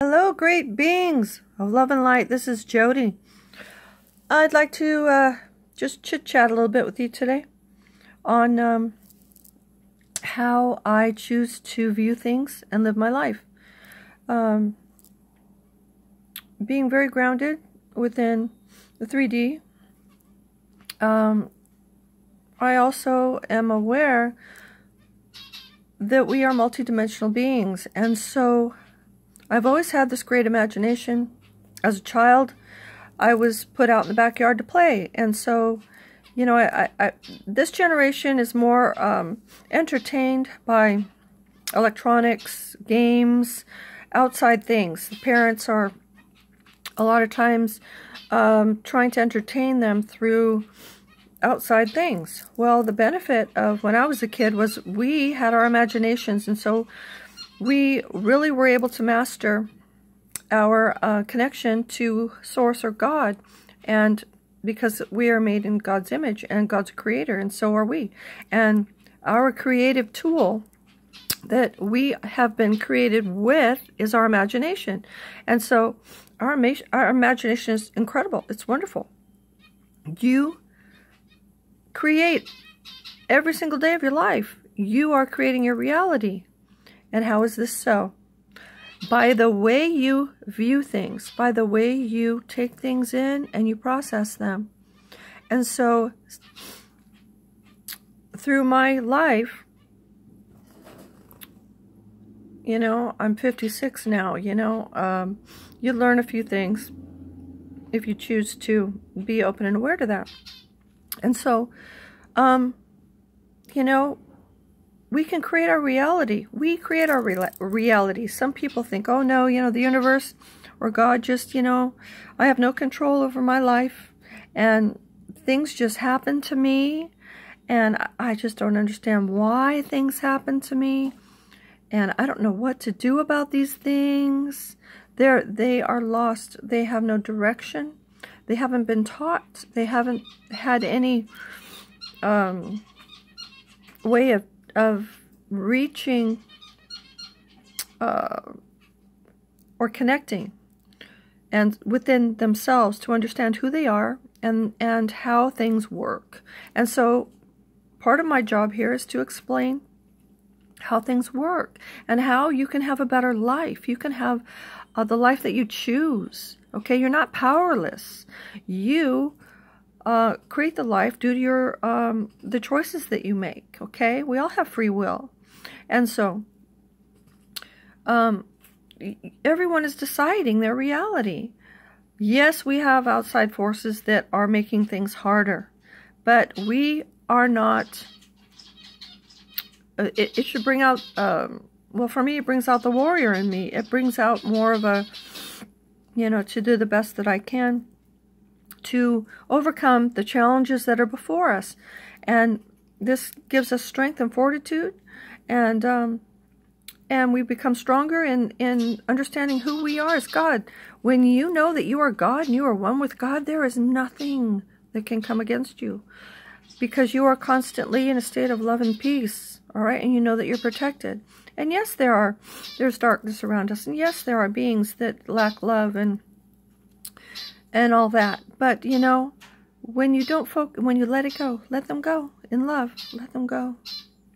Hello, great beings of love and light. This is Jody. I'd like to just chit-chat a little bit with you today on how I choose to view things and live my life. Being very grounded within the 3D. I also am aware that we are multidimensional beings, and so I've always had this great imagination. As a child, I was put out in the backyard to play, and so, you know, this generation is more entertained by electronics, games, outside things. The parents are a lot of times trying to entertain them through outside things. Well, the benefit of when I was a kid was we had our imaginations, and so we really were able to master our connection to Source or God, and because we are made in God's image and God's creator, and so are we. And our creative tool that we have been created with is our imagination. And so our imagination is incredible. It's wonderful. You create every single day of your life. You are creating your reality. And how is this so? By the way you view things, by the way you take things in and you process them. And so, through my life, you know, I'm 56 now, you know, you learn a few things if you choose to be open and aware to that. And so, you know, we can create our reality. We create our reality. Some people think, oh no, you know, the universe or God just, you know, I have no control over my life and things just happen to me and I just don't understand why things happen to me and I don't know what to do about these things. They are lost. They have no direction. They haven't been taught. They haven't had any way of reaching or connecting and within themselves to understand who they are and how things work. And so part of my job here is to explain how things work and how you can have a better life. You can have the life that you choose. Okay, you're not powerless. You create the life due to your the choices that you make. Okay, we all have free will, and so everyone is deciding their reality. Yes, we have outside forces that are making things harder, but we are not. It should bring out. Well, for me, it brings out the warrior in me. It brings out more of a, you know, to do the best that I can to overcome the challenges that are before us. And this gives us strength and fortitude, and we become stronger in understanding who we are as God. When you know that you are God and you are one with God, there is nothing that can come against you, because you are constantly in a state of love and peace, all right? And you know that you're protected. And yes, there's darkness around us, and yes, there are beings that lack love and all that. But you know, when you don't when you let it go, let them go in love, let them go.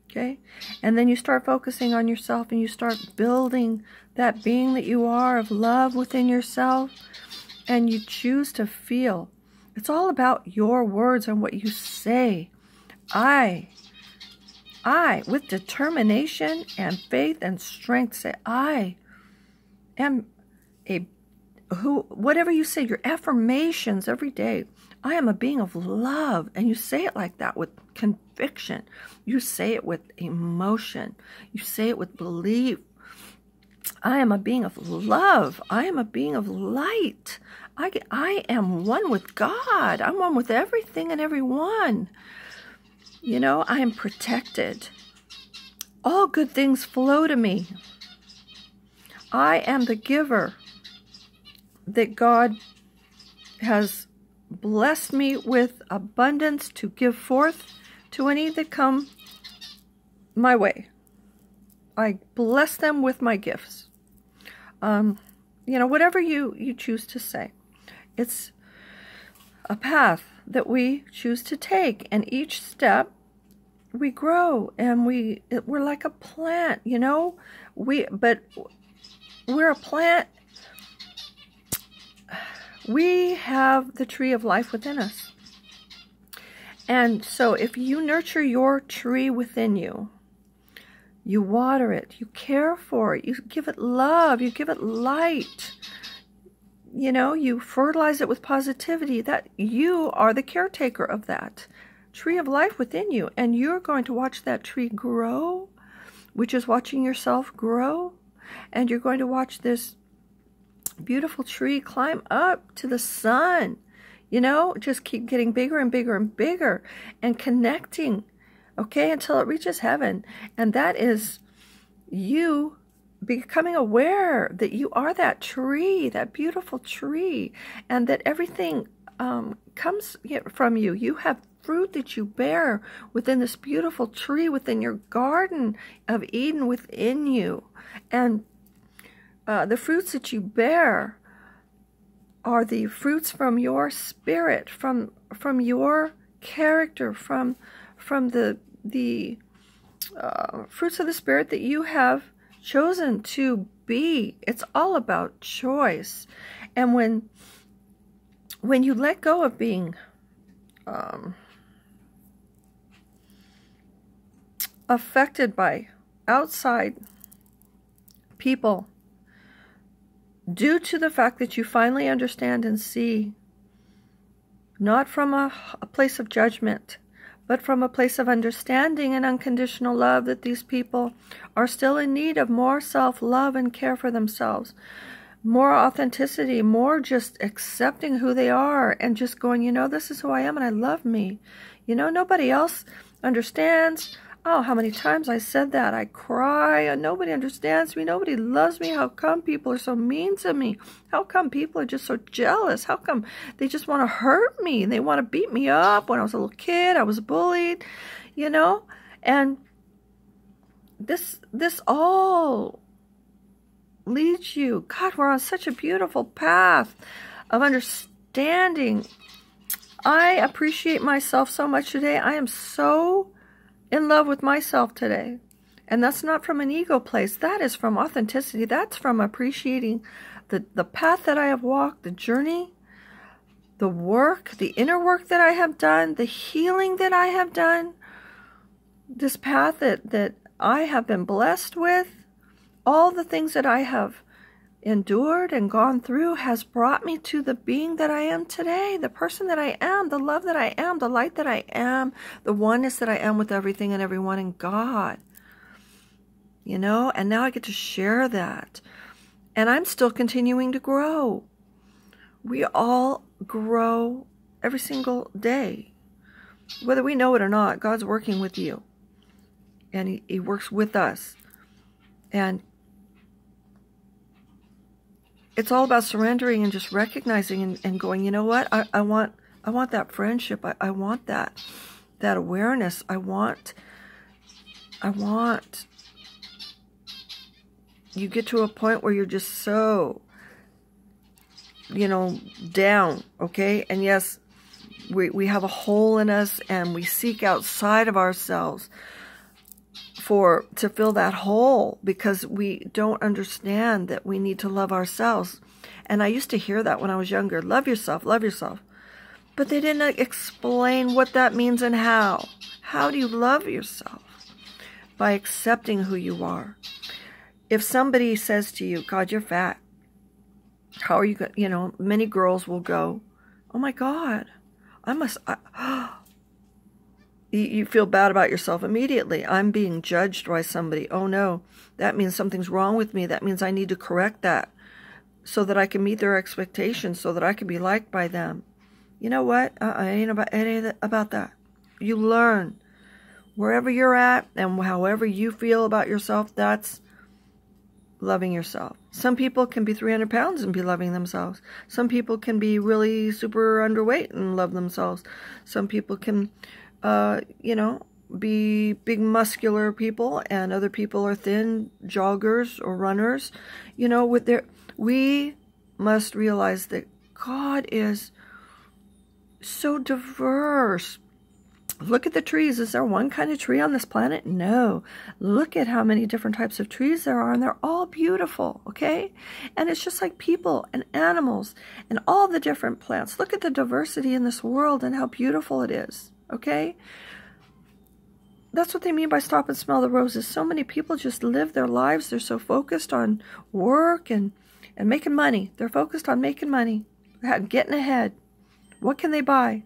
Okay? And then you start focusing on yourself and you start building that being that you are of love within yourself, and you choose to feel. It's all about your words and what you say. I, with determination and faith and strength, say, I am whatever you say, your affirmations every day. I am a being of love. And you say it like that with conviction. You say it with emotion. You say it with belief. I am a being of love. I am a being of light. I am one with God. I'm one with everything and everyone. You know, I am protected. All good things flow to me. I am the giver that God has blessed me with abundance to give forth to any that come my way. I bless them with my gifts. whatever you choose to say. It's a path that we choose to take, and each step we grow, and we're like a plant, but we're a plant. We have the tree of life within us. And so if you nurture your tree within you, you water it, you care for it, you give it love, you give it light, you fertilize it with positivity, that you are the caretaker of that tree of life within you. And you're going to watch that tree grow, which is watching yourself grow. And you're going to watch this beautiful tree climb up to the sun, just keep getting bigger and bigger and bigger and connecting, okay, until it reaches heaven. And that is you becoming aware that you are that tree, that beautiful tree, and that everything comes from you. You have fruit that you bear within this beautiful tree, within your garden of Eden within you. And the fruits that you bear are the fruits from your spirit, from your character, from the fruits of the spirit that you have chosen to be. It's all about choice. And when you let go of being affected by outside people, due to the fact that you finally understand and see, not from a place of judgment, but from a place of understanding and unconditional love, that these people are still in need of more self-love and care for themselves, more authenticity, more just accepting who they are and just going, this is who I am and I love me. Nobody else understands. Oh, how many times I said that. I cry and nobody understands me. Nobody loves me. How come people are so mean to me? How come people are just so jealous? How come they just want to hurt me and they want to beat me up? When I was a little kid, I was bullied, and this all leads you. God, we're on such a beautiful path of understanding. I appreciate myself so much today. I am so in love with myself today. And that's not from an ego place. That is from authenticity. That's from appreciating the path that I have walked, the journey, the work, the inner work that I have done, the healing that I have done, this path that I have been blessed with, all the things that I have endured and gone through has brought me to the being that I am today, the person that I am, the love that I am, the light that I am, the oneness that I am with everything and everyone in God. And now I get to share that. And I'm still continuing to grow. We all grow every single day. Whether we know it or not, God's working with you. And He works with us. And it's all about surrendering and just recognizing and going, you know what? I want that friendship. I want that awareness. I want you get to a point where you're just so, down, okay? And yes, we have a hole in us and we seek outside of ourselves to fill that hole, because we don't understand that we need to love ourselves. And I used to hear that when I was younger, love yourself, love yourself. But they didn't explain what that means and how. How do you love yourself? By accepting who you are. If somebody says to you, God, you're fat, how are you going, many girls will go, oh my God, you feel bad about yourself immediately. I'm being judged by somebody. Oh no, that means something's wrong with me. That means I need to correct that so that I can meet their expectations, so that I can be liked by them. You know what? I ain't about that. You learn wherever you're at and however you feel about yourself. That's loving yourself. Some people can be 300 pounds and be loving themselves. Some people can be really super underweight and love themselves. Some people can be big muscular people, and other people are thin joggers or runners, with We must realize that God is so diverse. Look at the trees. Is there one kind of tree on this planet? No. Look at how many different types of trees there are, and they're all beautiful, okay? And it's just like people and animals and all the different plants. Look at the diversity in this world and how beautiful it is, okay? That's what they mean by stop and smell the roses. So many people just live their lives. They're so focused on work and making money. They're focused on making money, getting ahead. What can they buy?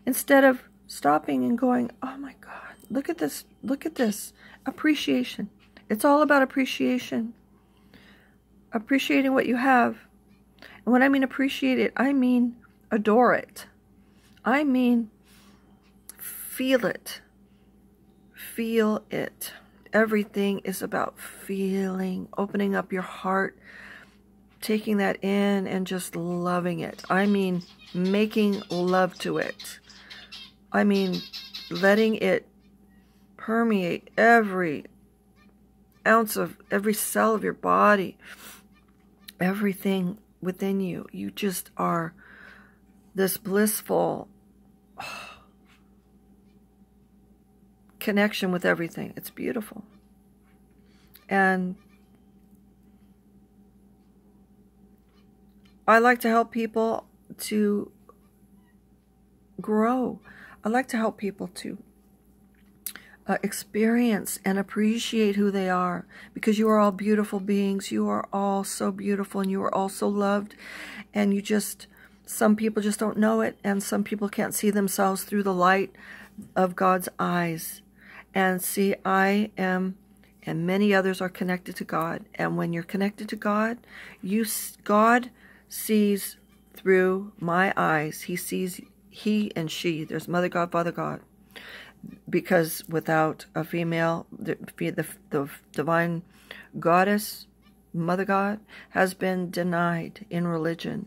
Instead of stopping and going, oh my God, look at this, appreciation. It's all about appreciation. Appreciating what you have. And when I mean appreciate it, I mean adore it. I mean feel it. Feel it. Everything is about feeling, opening up your heart, taking that in and just loving it. I mean making love to it. I mean, letting it permeate every ounce of every cell of your body, everything within you. You just are this blissful connection with everything. It's beautiful. And I like to help people to grow. I like to help people to experience and appreciate who they are, because you are all beautiful beings. You are all so beautiful, and you are all so loved. And you just, some people just don't know it, and some people can't see themselves through the light of God's eyes. And see, I am, and many others are connected to God. And when you're connected to God, God sees through my eyes. He sees, he and she, there's Mother God, Father God. Because without a female, the divine goddess, Mother God, has been denied in religion.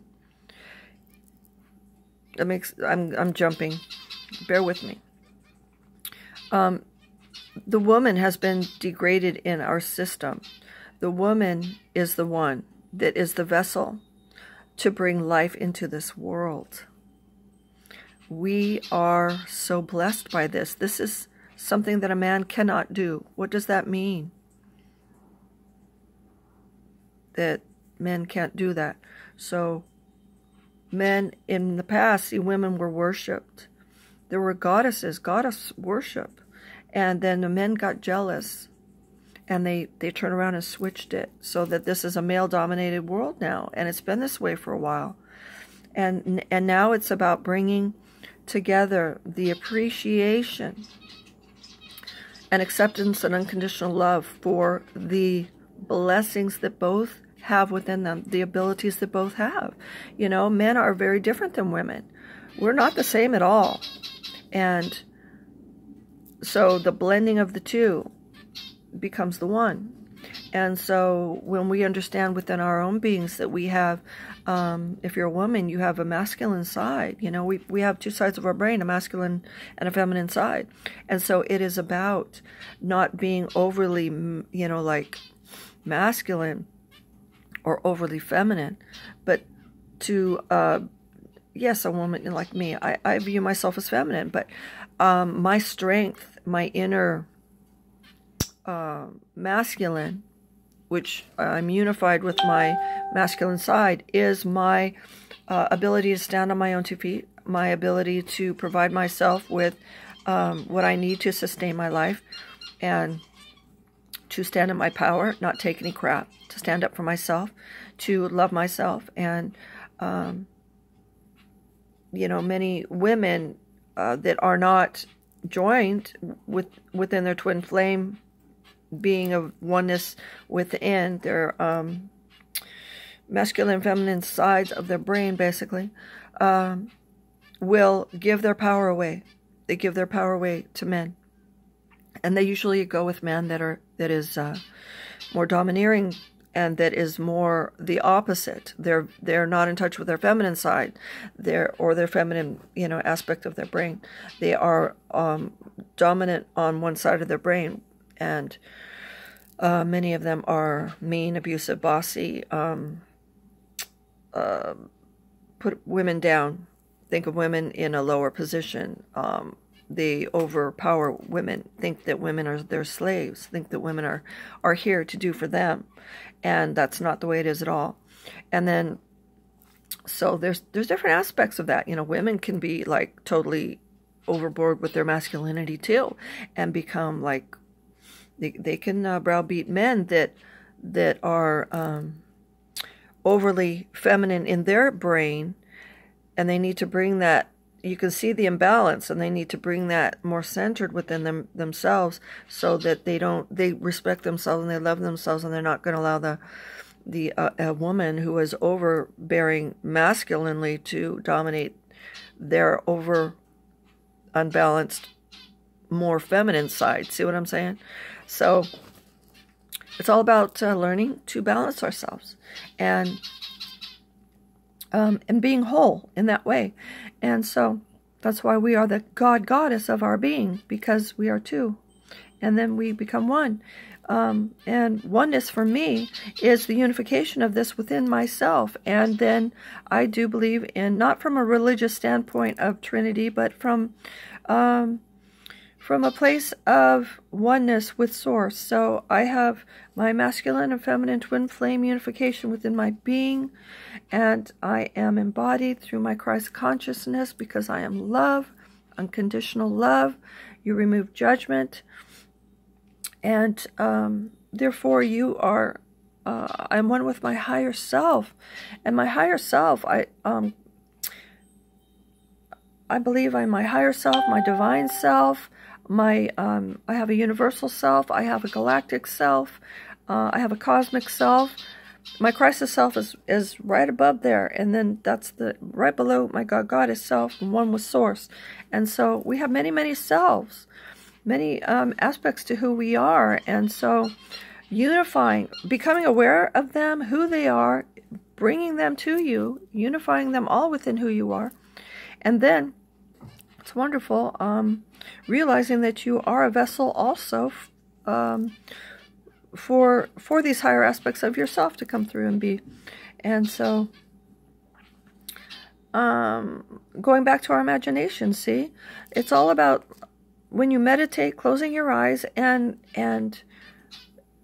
That makes, I'm jumping. Bear with me. The woman has been degraded in our system. The woman is the one that is the vessel to bring life into this world. We are so blessed by this. This is something that a man cannot do. What does that mean? That men can't do that. So men in the past, see, women were worshipped. There were goddesses, goddess worship. And then the men got jealous, and they turned around and switched it so that this is a male-dominated world now. And it's been this way for a while. And now it's about bringing together the appreciation and acceptance and unconditional love for the blessings that both have within them, the abilities that both have. You know, men are very different than women. We're not the same at all. And so the blending of the two becomes the one. And so when we understand within our own beings that we have, if you're a woman, you have a masculine side. You know, we have two sides of our brain, a masculine and a feminine side. And so it is about not being overly, you know, like masculine or overly feminine, but to, yes, a woman like me, I view myself as feminine, but my strength, my inner masculine, which I'm unified with my masculine side, is my ability to stand on my own 2 feet, my ability to provide myself with what I need to sustain my life, and to stand in my power, not take any crap, to stand up for myself, to love myself. And, you know, many women that are not joined within their twin flame, being of oneness within their masculine and feminine sides of their brain, basically, will give their power away. They give their power away to men, and they usually go with men that is more domineering, and that is more the opposite. They're not in touch with their feminine side, their feminine, you know, aspect of their brain. They are dominant on one side of their brain. And many of them are mean, abusive, bossy, put women down, think of women in a lower position. They overpower women, think that women are their slaves, think that women are here to do for them. And that's not the way it is at all. And then, so there's different aspects of that. You know, women can be like totally overboard with their masculinity too, and become like, they can browbeat men that are overly feminine in their brain, and they need to bring that. You can see the imbalance, and they need to bring that more centered within themselves, so that they respect themselves and they love themselves, and they're not going to allow a woman who is overbearing masculinely to dominate their unbalanced, more feminine side. See what I'm saying? So it's all about learning to balance ourselves and being whole in that way. And so that's why we are the goddess of our being, because we are two. And then we become one. And oneness for me is the unification of this within myself. And then I do believe in, not from a religious standpoint of Trinity, but from a place of oneness with Source. So I have my masculine and feminine twin flame unification within my being, and I am embodied through my Christ consciousness, because I am love, unconditional love. You remove judgment, and therefore you are, I'm one with my higher self. And my higher self, I believe I'm my higher self, my divine self. I have a universal self. I have a galactic self. I have a cosmic self. My crisis self is right above there, and then that's right below my goddess self, and one with Source. And so we have many, many selves, many aspects to who we are. And so unifying, becoming aware of them, who they are, bringing them to you, unifying them all within who you are, and then it's wonderful, realizing that you are a vessel also for these higher aspects of yourself to come through and be. And so going back to our imagination, see, it's all about, when you meditate, closing your eyes and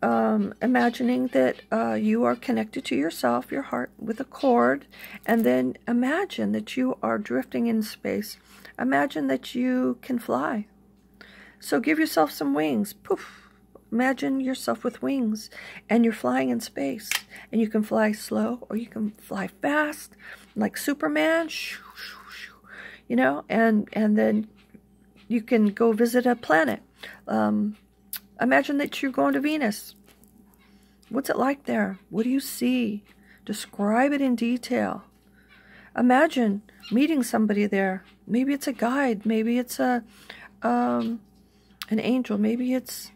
imagining that you are connected to yourself, your heart, with a cord, and then imagine that you are drifting in space. Imagine that you can fly. So give yourself some wings. Poof. Imagine yourself with wings, and you're flying in space. And you can fly slow, or you can fly fast, like Superman. Shoo, shoo, shoo. You know, and then you can go visit a planet. Imagine that you're going to Venus. What's it like there? What do you see? Describe it in detail. Imagine meeting somebody there. Maybe it's a guide. Maybe it's an angel. Maybe it's,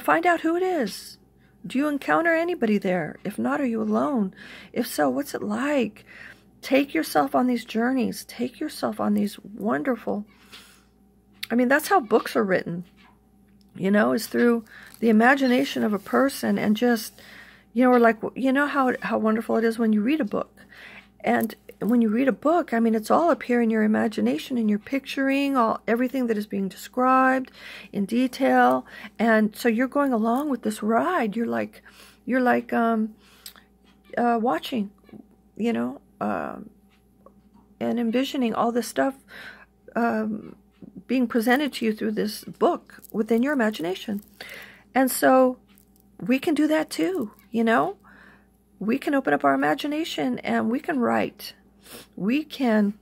find out who it is. Do you encounter anybody there? If not, are you alone? If so, what's it like? Take yourself on these journeys. Take yourself on these wonderful... that's how books are written. Is through the imagination of a person, and just, or like, how wonderful it is when you read a book. And when you read a book, it's all up here in your imagination, and you're picturing everything that is being described in detail. And so you're going along with this ride. You're like watching, and envisioning all this stuff being presented to you through this book within your imagination. And so we can do that too, We can open up our imagination, and we can write. We can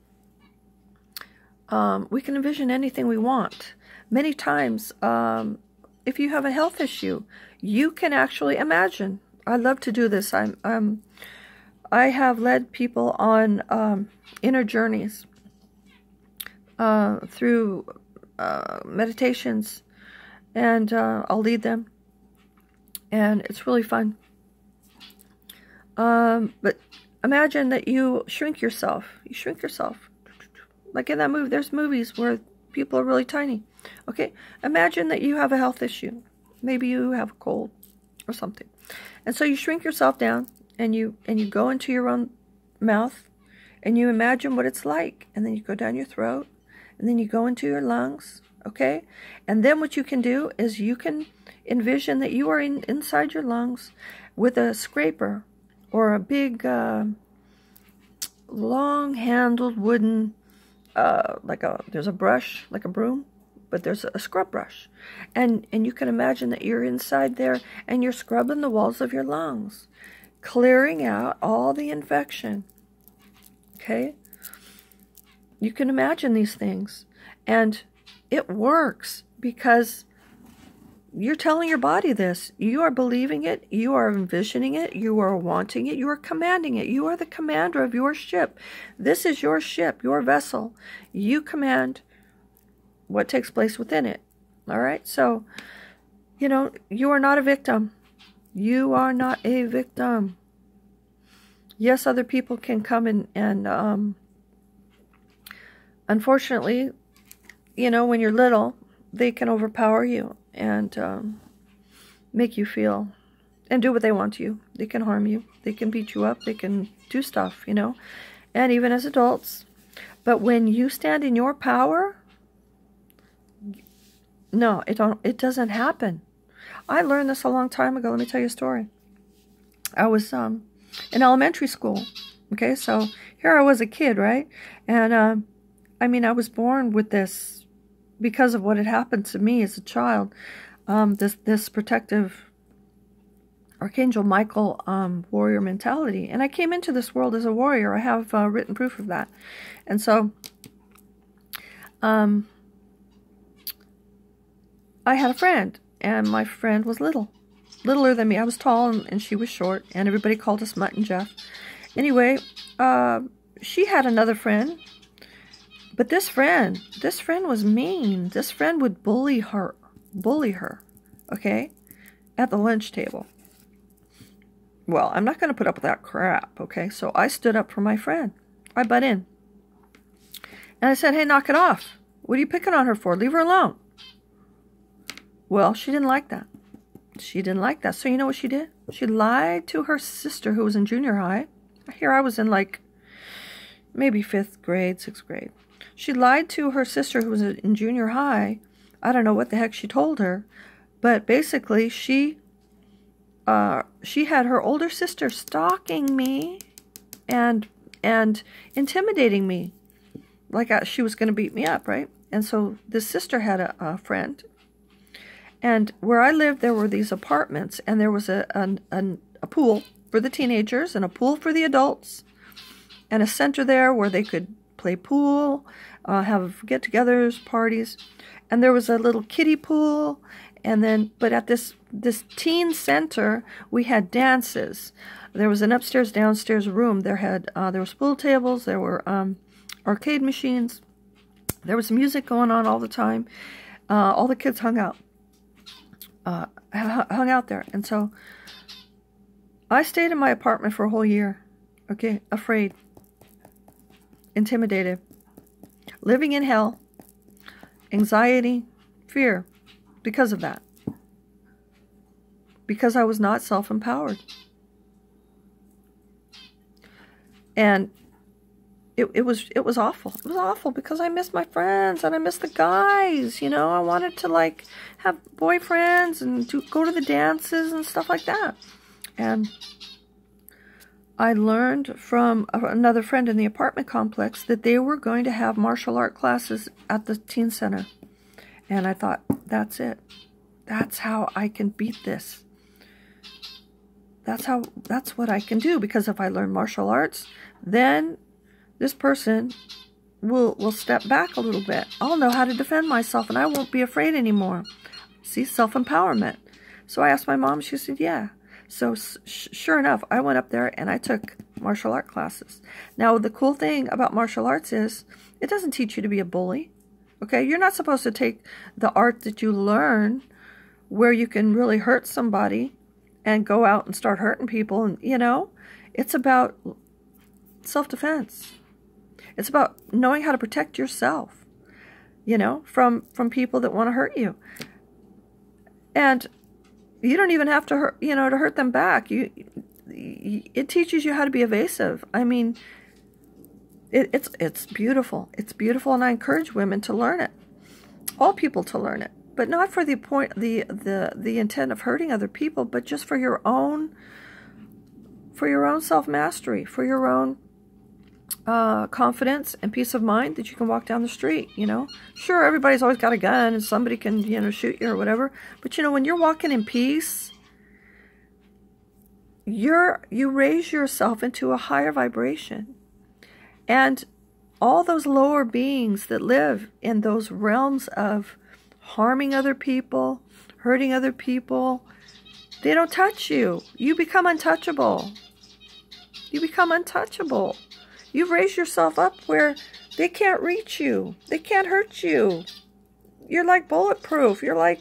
envision anything we want. Many times, if you have a health issue, you can actually imagine. I love to do this. I have led people on inner journeys through meditations, and I'll lead them, and it's really fun. But imagine that you shrink yourself. You shrink yourself. Like in that movie, there's movies where people are really tiny. Okay, imagine that you have a health issue. Maybe you have a cold or something. And so you shrink yourself down, and you go into your own mouth, and you imagine what it's like. And then you go down your throat, and then you go into your lungs, okay? And then what you can do is you can envision that you are inside your lungs with a scraper or a big long-handled wooden, there's a brush, like a broom, but there's a scrub brush. And you can imagine that you're inside there and you're scrubbing the walls of your lungs, clearing out all the infection, okay? You can imagine these things, and it works because you're telling your body this. You are believing it. You are envisioning it. You are wanting it. You are commanding it. You are the commander of your ship. This is your ship, your vessel. You command what takes place within it. All right? So, you know, you are not a victim. You are not a victim. Yes, other people can come and unfortunately, you know, when you're little, they can overpower you and make you feel and do what they want to you. They can harm you. They can beat you up. They can do stuff, you know, and even as adults. But when you stand in your power, no, it doesn't happen. I learned this a long time ago. Let me tell you a story. I was in elementary school. Okay, so here I was a kid, right? And I mean, I was born with this because of what had happened to me as a child. This protective Archangel Michael warrior mentality, and I came into this world as a warrior. I have written proof of that, and so I had a friend, and my friend was littler than me. I was tall, and she was short, and everybody called us Mutt and Jeff. Anyway, she had another friend, but this friend was mean. This friend would bully her, okay, at the lunch table. Well, I'm not going to put up with that crap, okay? So I stood up for my friend. I butt in. And I said, hey, knock it off. What are you picking on her for? Leave her alone. Well, she didn't like that. She didn't like that. So you know what she did? She lied to her sister who was in junior high. Here I was in like maybe 5th grade, 6th grade. She lied to her sister who was in junior high. I don't know what the heck she told her. But basically, she had her older sister stalking me and intimidating me. Like she was going to beat me up, right? And so this sister had a friend. And where I lived, there were these apartments, and there was a pool for the teenagers and a pool for the adults, and a center there where they could play pool, have get-togethers, parties, and there was a little kiddie pool, and then, but at this teen center, we had dances. There was an upstairs, downstairs room. There was pool tables, there were arcade machines, there was music going on all the time. All the kids hung out there. And so I stayed in my apartment for a whole year, okay, afraid, intimidated, living in hell, anxiety, fear, because of that. Because I was not self-empowered. And it was awful. It was awful because I missed my friends and I missed the guys, you know. I wanted to like have boyfriends and to go to the dances and stuff like that. And I learned from another friend in the apartment complex that they were going to have martial art classes at the teen center. And I thought, that's it. That's how I can beat this. That's what I can do, because if I learn martial arts, then this person will step back a little bit. I'll know how to defend myself, and I won't be afraid anymore. See, self-empowerment. So I asked my mom. She said, yeah. So sure enough, I went up there, and I took martial art classes. Now, the cool thing about martial arts is it doesn't teach you to be a bully. Okay? You're not supposed to take the art that you learn where you can really hurt somebody and go out and start hurting people. And, you know, it's about self-defense. It's about knowing how to protect yourself, you know, from people that want to hurt you. And you don't even have to hurt, you know, to hurt them back. it teaches you how to be evasive. I mean, it's beautiful. It's beautiful, and I encourage women to learn it. All people to learn it, but not for the intent of hurting other people, but just for your own self-mastery, for your own confidence and peace of mind that you can walk down the street, you know. Sure, everybody's always got a gun and somebody can, you know, shoot you or whatever, but you know, when you're walking in peace, you raise yourself into a higher vibration. And all those lower beings that live in those realms of harming other people, hurting other people, they don't touch you. You become untouchable. You become untouchable. You've raised yourself up where they can't reach you. They can't hurt you. You're like bulletproof. You're like,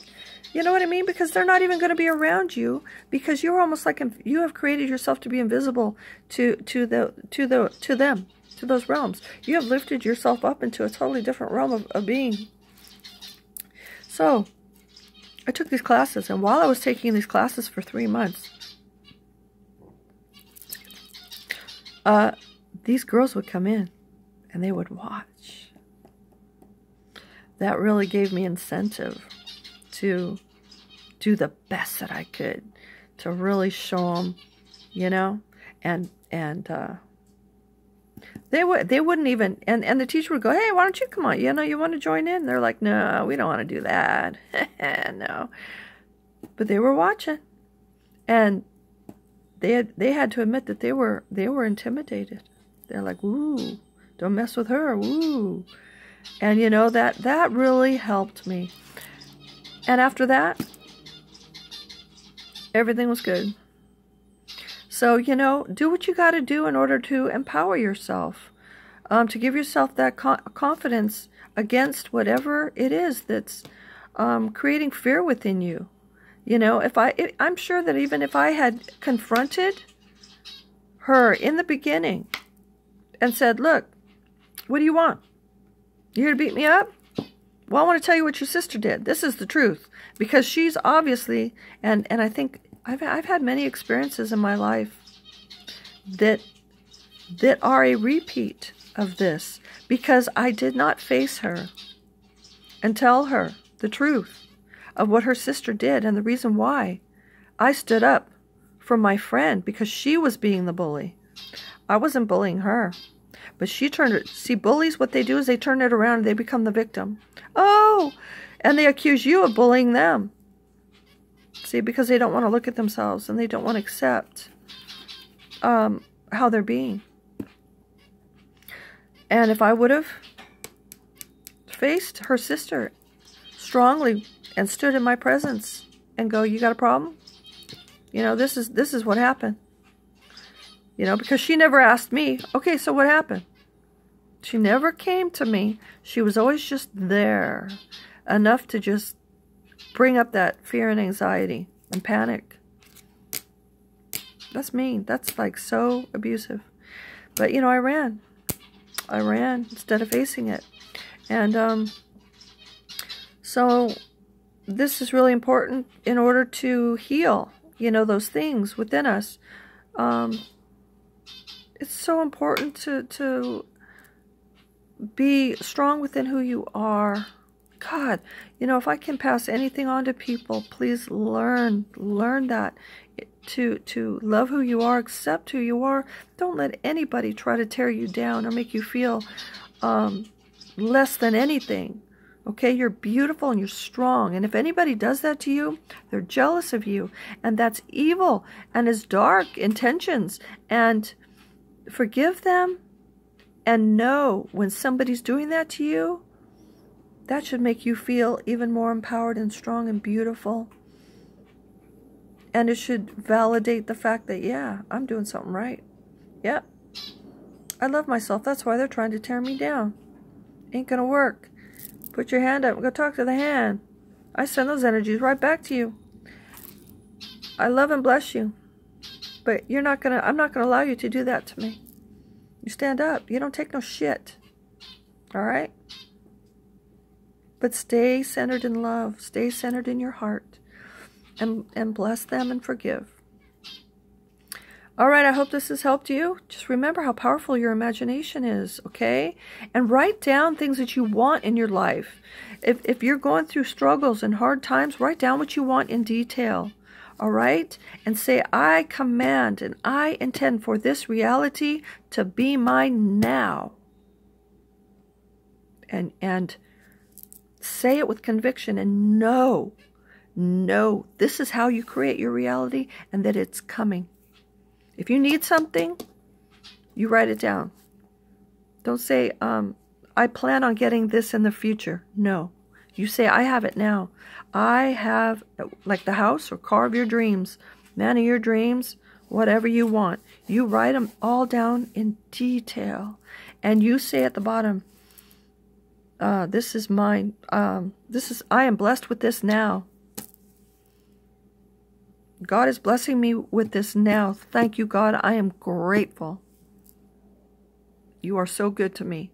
you know what I mean? Because they're not even going to be around you, because you're almost like, you have created yourself to be invisible to them, to those realms. You have lifted yourself up into a totally different realm of being. So I took these classes, and while I was taking these classes for 3 months, these girls would come in and they would watch. That really gave me incentive to do the best that I could, to really show them, you know, and they wouldn't even, and the teacher would go, hey, why don't you come on, you know, you want to join in? They're like, no, we don't want to do that. No. But they were watching, and they had to admit that they were intimidated. They're like, ooh, don't mess with her, ooh. And you know, that really helped me. And after that, everything was good. So, you know, do what you got to do in order to empower yourself, to give yourself that confidence against whatever it is that's creating fear within you. You know, I'm sure that even if I had confronted her in the beginning and said, look, what do you want? You here to beat me up? Well, I want to tell you what your sister did. This is the truth. Because she's obviously, and I think I've had many experiences in my life that are a repeat of this, because I did not face her and tell her the truth of what her sister did, and the reason why. I stood up for my friend because she was being the bully. I wasn't bullying her. But she turned it. See, bullies, what they do is they turn it around and they become the victim. Oh, and they accuse you of bullying them. See, because they don't want to look at themselves and they don't want to accept how they're being. And if I would have faced her sister strongly and stood in my presence and go, you got a problem? You know, this is what happened. You know, because she never asked me, okay, so what happened? She never came to me. She was always just there, enough to just bring up that fear and anxiety and panic. That's mean. That's like so abusive. But, you know, I ran. I ran instead of facing it. And so this is really important in order to heal, you know, those things within us. It's so important to be strong within who you are. God, you know, if I can pass anything on to people, please learn that. To love who you are, accept who you are. Don't let anybody try to tear you down or make you feel less than anything. Okay, you're beautiful and you're strong. And if anybody does that to you, they're jealous of you. And that's evil and is dark intentions. And forgive them, and know when somebody's doing that to you, that should make you feel even more empowered and strong and beautiful. And it should validate the fact that, yeah, I'm doing something right. Yeah, I love myself. That's why they're trying to tear me down. Ain't gonna work. Put your hand up. Go talk to the hand. I send those energies right back to you. I love and bless you. But I'm not gonna allow you to do that to me. You stand up. You don't take no shit. All right? But stay centered in love. Stay centered in your heart. And bless them and forgive. All right, I hope this has helped you. Just remember how powerful your imagination is, okay? And write down things that you want in your life. If you're going through struggles and hard times, write down what you want in detail, all right? And say, I command and I intend for this reality to be mine now. And say it with conviction and know, this is how you create your reality and that it's coming. If you need something, you write it down. Don't say, I plan on getting this in the future. No. You say, I have it now. I have, like the house or car of your dreams, man of your dreams, whatever you want. You write them all down in detail. And you say at the bottom, this is mine. I am blessed with this now. God is blessing me with this now. Thank you, God. I am grateful. You are so good to me.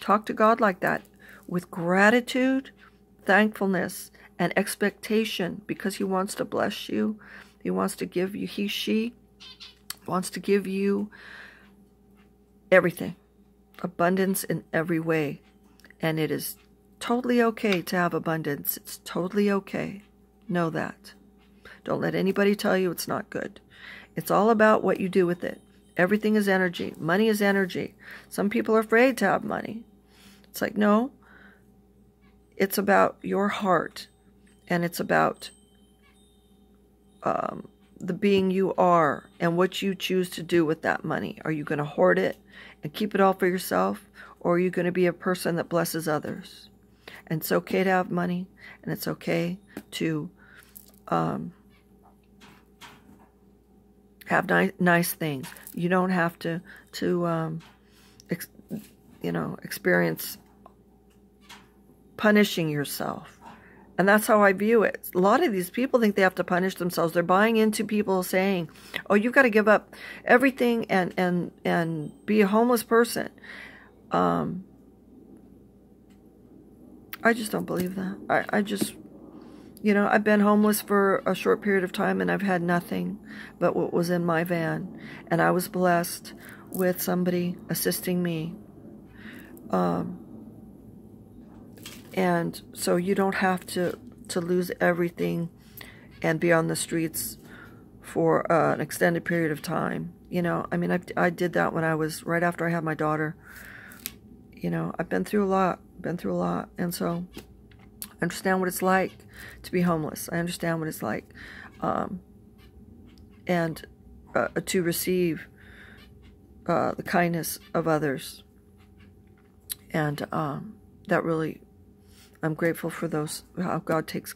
Talk to God like that with gratitude, thankfulness, and expectation because He wants to bless you. He wants to give you, she wants to give you everything. Abundance in every way. And it is totally okay to have abundance. It's totally okay. Know that. Don't let anybody tell you it's not good. It's all about what you do with it. Everything is energy. Money is energy. Some people are afraid to have money. It's like, no. It's about your heart. And it's about the being you are and what you choose to do with that money. Are you going to hoard it and keep it all for yourself? Or are you going to be a person that blesses others? And it's okay to have money. And it's okay to have nice things. You don't have to experience punishing yourself. And that's how I view it. A lot of these people think they have to punish themselves. They're buying into people saying, oh, you've got to give up everything and be a homeless person. I just don't believe that. I just... I've been homeless for a short period of time and I've had nothing but what was in my van. And I was blessed with somebody assisting me. And so you don't have to lose everything and be on the streets for an extended period of time. I did that when I was, right after I had my daughter. I've been through a lot. And so I understand what it's like to be homeless. I understand what it's like and to receive the kindness of others. And that really, I'm grateful for those, how God takes